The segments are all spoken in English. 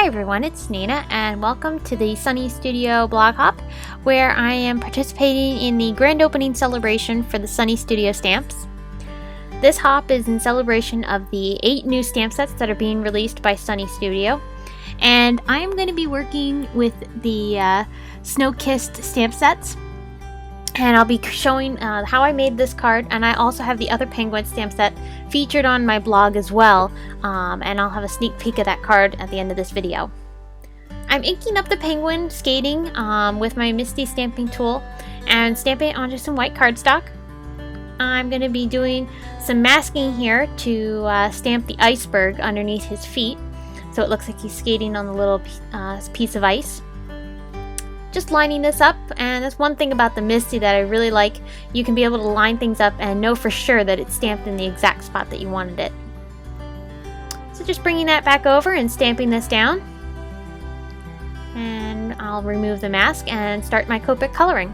Hi everyone, it's Nina and welcome to the Sunny Studio blog hop where I am participating in the grand opening celebration for the Sunny Studio stamps. This hop is in celebration of the 8 new stamp sets that are being released by Sunny Studio, and I'm going to be working with the Snow-Kissed stamp sets, and I'll be showing how I made this card, and I also have the other penguin stamp set featured on my blog as well, and I'll have a sneak peek of that card at the end of this video. I'm inking up the penguin skating with my Misty stamping tool and stamping it onto some white cardstock. I'm going to be doing some masking here to stamp the iceberg underneath his feet, so it looks like he's skating on the little piece of ice. Just lining this up, and that's one thing about the Misty that I really like. You can be able to line things up and know for sure that it's stamped in the exact spot that you wanted it. So just bringing that back over and stamping this down. And I'll remove the mask and start my Copic coloring.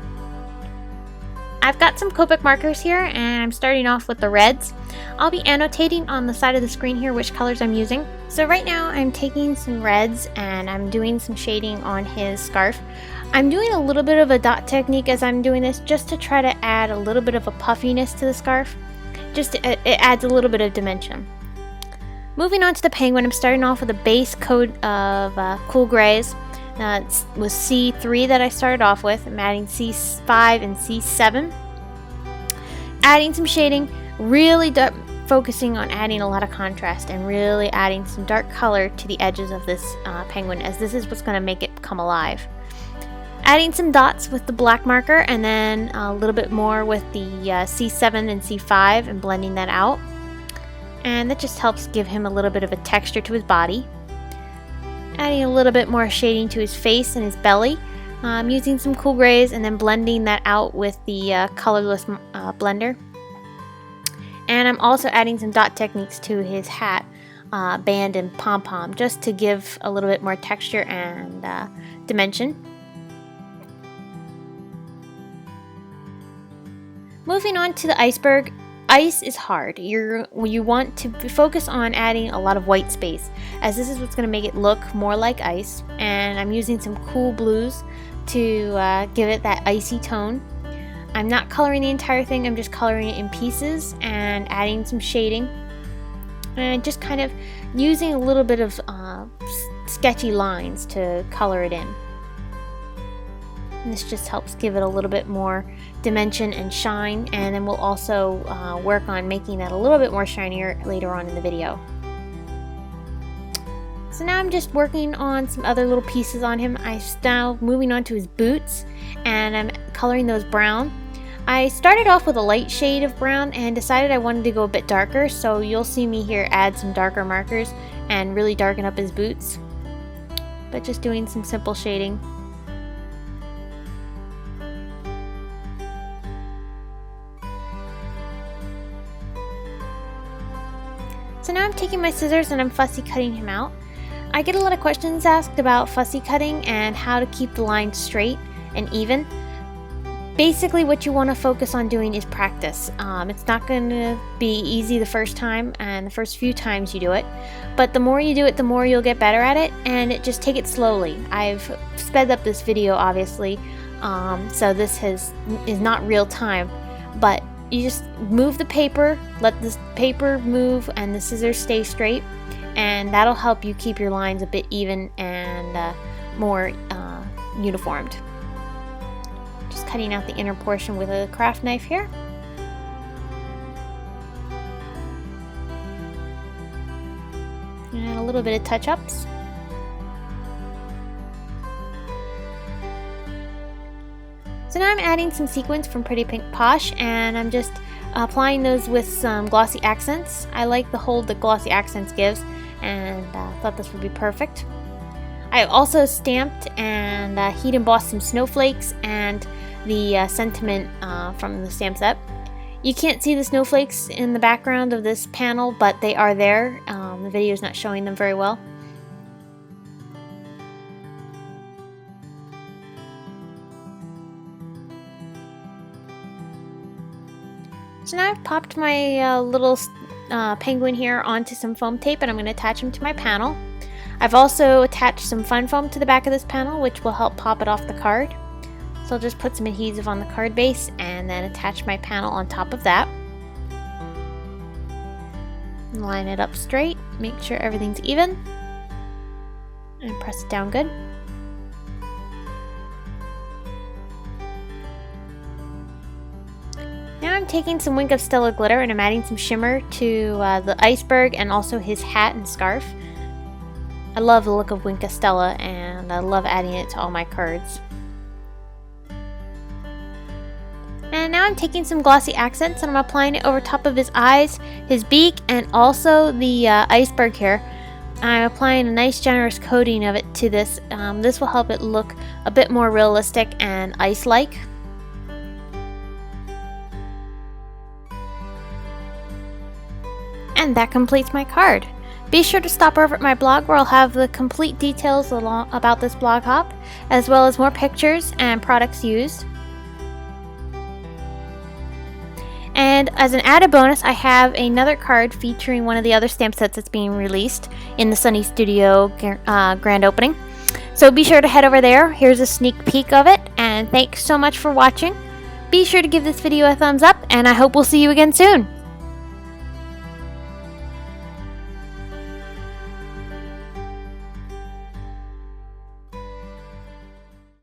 I've got some Copic markers here, and I'm starting off with the reds. I'll be annotating on the side of the screen here which colors I'm using. So right now I'm taking some reds and I'm doing some shading on his scarf. I'm doing a little bit of a dot technique as I'm doing this, just to try to add a little bit of a puffiness to the scarf. It adds a little bit of dimension. Moving on to the penguin, I'm starting off with a base coat of cool grays. It was C3 that I started off with. I'm adding C5 and C7. Adding some shading, really focusing on adding a lot of contrast and really adding some dark color to the edges of this penguin, as this is what's going to make it come alive. Adding some dots with the black marker, and then a little bit more with the C7 and C5, and blending that out. And that just helps give him a little bit of a texture to his body. Adding a little bit more shading to his face and his belly. Using some cool grays and then blending that out with the colorless blender. And I'm also adding some dot techniques to his hat, band, and pom-pom, just to give a little bit more texture and dimension. Moving on to the iceberg. Ice is hard. You want to focus on adding a lot of white space, as this is what's going to make it look more like ice. And I'm using some cool blues to give it that icy tone. I'm not coloring the entire thing, I'm just coloring it in pieces and adding some shading. And just kind of using a little bit of sketchy lines to color it in. And this just helps give it a little bit more dimension and shine, and then we'll also work on making that a little bit more shinier later on in the video. So now I'm just working on some other little pieces on him. I'm now moving on to his boots, and I'm coloring those brown. I started off with a light shade of brown and decided I wanted to go a bit darker, so you'll see me here add some darker markers and really darken up his boots. But just doing some simple shading. So now I'm taking my scissors and I'm fussy cutting him out. I get a lot of questions asked about fussy cutting and how to keep the lines straight and even. Basically what you want to focus on doing is practice. It's not going to be easy the first time and the first few times you do it, but the more you do it, the more you'll get better at it, and just take it slowly. I've sped up this video obviously, so this is not real time, but you just move the paper, let the paper move and the scissors stay straight, and that'll help you keep your lines a bit even and more uniformed. Just cutting out the inner portion with a craft knife here. And a little bit of touch-ups. So now I'm adding some sequins from Pretty Pink Posh, and I'm just applying those with some Glossy Accents. I like the hold that Glossy Accents gives, and thought this would be perfect. I also stamped and heat embossed some snowflakes and the sentiment from the stamp set. You can't see the snowflakes in the background of this panel, but they are there. The video is not showing them very well. So now I've popped my little penguin here onto some foam tape, and I'm going to attach him to my panel. I've also attached some fun foam to the back of this panel, which will help pop it off the card. So I'll just put some adhesive on the card base and then attach my panel on top of that. Line it up straight, make sure everything's even, and press it down good. Now I'm taking some Wink of Stella glitter and I'm adding some shimmer to the iceberg and also his hat and scarf. I love the look of Wink of Stella and I love adding it to all my cards. And now I'm taking some Glossy Accents and I'm applying it over top of his eyes, his beak, and also the iceberg here. I'm applying a nice generous coating of it to this. This will help it look a bit more realistic and ice-like. And that completes my card. Be sure to stop over at my blog where I'll have the complete details about this blog hop, as well as more pictures and products used. And as an added bonus, I have another card featuring one of the other stamp sets that's being released in the Sunny Studio grand opening. So be sure to head over there. Here's a sneak peek of it, and thanks so much for watching. Be sure to give this video a thumbs up, and I hope we'll see you again soon.